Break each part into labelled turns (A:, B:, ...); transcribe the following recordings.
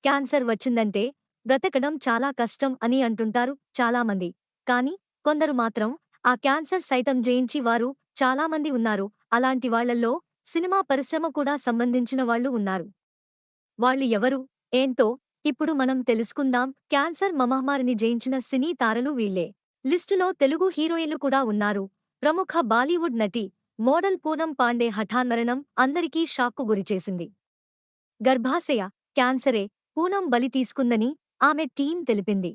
A: Cancer వచ్చిందంటే బ్రతకడం చాలా కష్టం అని అంటుంటారు చాలామంది. కానీ కొందరు మాత్రం ఆ క్యాన్సర్ సైతం జయించి వారు చాలామంది ఉన్నారు. అలాంటి వాళ్ళల్లో సినిమా పరిశ్రమ కూడా సంబంధించిన వాళ్ళు ఉన్నారు. వాళ్ళు ఎవరు? ఏంటో ఇప్పుడు మనం తెలుసుకుందాం. క్యాన్సర్ మహమ్మారిని జయించిన సినీ తారలు వీళ్ళే. లిస్టులో తెలుగు హీరోయిన్లు కూడా ఉన్నారు. ప్రముఖ బాలీవుడ్ నటి, మోడల్ పూనం పాండే హఠాన్మరణం అందరికీ షాక్కు గురిచేసింది. గర్భాశయ క్యాన్సరే పూనం బలి తీసుకుందని ఆమె టీం తెలిపింది.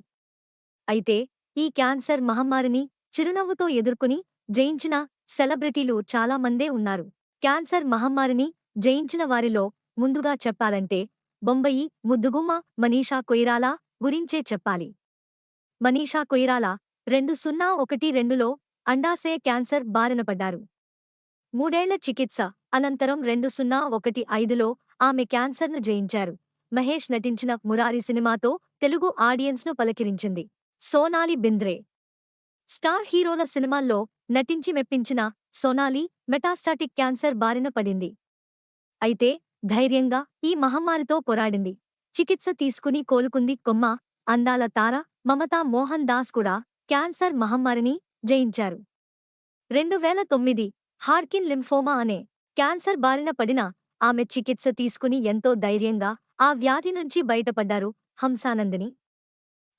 A: అయితే ఈ క్యాన్సర్ మహమ్మారిని చిరునవ్వుతో ఎదుర్కొని జయించిన సెలబ్రిటీలు చాలామందే ఉన్నారు. క్యాన్సర్ మహమ్మారిని జయించిన వారిలో ముందుగా చెప్పాలంటే బొంబయి ముద్దుగుమ్మ మనీషా కొయిరాలా గురించే చెప్పాలి. మనీషా కొయిరాలా 2012లో అండాశయ క్యాన్సర్ బారిన పడ్డారు. 3 ఏళ్ల చికిత్స అనంతరం 2015లో ఆమె క్యాన్సర్ను జయించారు. మహేష్ నటించిన మురారి సినిమాతో తెలుగు ఆడియన్స్ను పలకరించింది. సోనాలి బింద్రే స్టార్ హీరోల సినిమాల్లో నటించి మెప్పించిన సోనాలి మెటాస్టాటిక్ క్యాన్సర్ బారిన పడింది. అయితే ధైర్యంగా ఈ మహమ్మారితో పోరాడింది. చికిత్స తీసుకుని కోలుకుంది. కొమ్మ అందాల తార మమతా మోహన్ దాస్ కూడా క్యాన్సర్ మహమ్మారిని జయించారు. 2009 హార్కిన్ లింఫోమా అనే క్యాన్సర్ బారిన పడిన ఆమె చికిత్స తీసుకుని ఎంతో ధైర్యంగా ఆ వ్యాధి నుంచి బయటపడ్డారు. హంసానందిని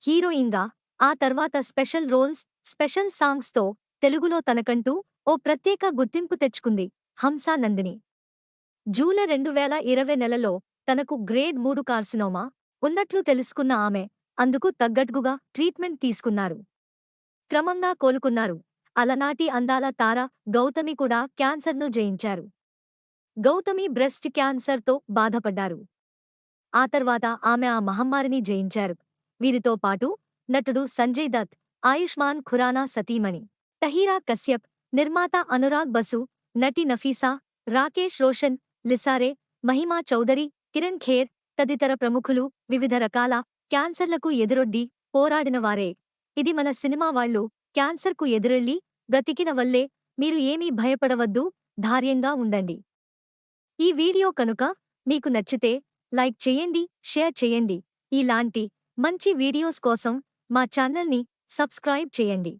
A: హీరోయిన్గా ఆ తర్వాత స్పెషల్ రోల్స్, స్పెషల్ సాంగ్స్తో తెలుగులో తనకంటూ ఓ ప్రత్యేక గుర్తింపు తెచ్చుకుంది హంసానందిని. జూలై 2020 నెలలో తనకు గ్రేడ్ 3 కార్సినోమా ఉన్నట్లు తెలుసుకున్న ఆమె అందుకు తగ్గట్టుగా ట్రీట్మెంట్ తీసుకున్నారు. క్రమంగా కోలుకున్నారు. అలనాటి అందాల తార గౌతమి కూడా క్యాన్సర్ను జయించారు. గౌతమి బ్రెస్ట్ క్యాన్సర్తో బాధపడ్డారు. ఆ తర్వాత ఆమె ఆ మహమ్మారిని జయించారు. వీరితో పాటు నటుడు సంజయ్ దత్, ఆయుష్మాన్ ఖురానా సతీమణి తహీరా కశ్యప్, నిర్మాత అనురాగ్ బసు, నటి నఫీసా, రాకేష్ రోషన్, లిసారే, మహిమా చౌదరి, కిరణ్ ఖేర్ తదితర ప్రముఖులు వివిధ రకాల క్యాన్సర్లకు ఎదురొడ్డి పోరాడినవారే. ఇది మన సినిమా వాళ్ళు క్యాన్సర్కు ఎదురెళ్లి బ్రతికిన వల్లే. మీరు ఏమీ భయపడవద్దు, ధైర్యంగా ఉండండి. ఈ వీడియో కనుక మీకు నచ్చితే లైక్ చేయండి, షేర్ చేయండి. ఇలాంటి మంచి వీడియోస్ కోసం మా ఛానల్ని సబ్స్క్రైబ్ చేయండి.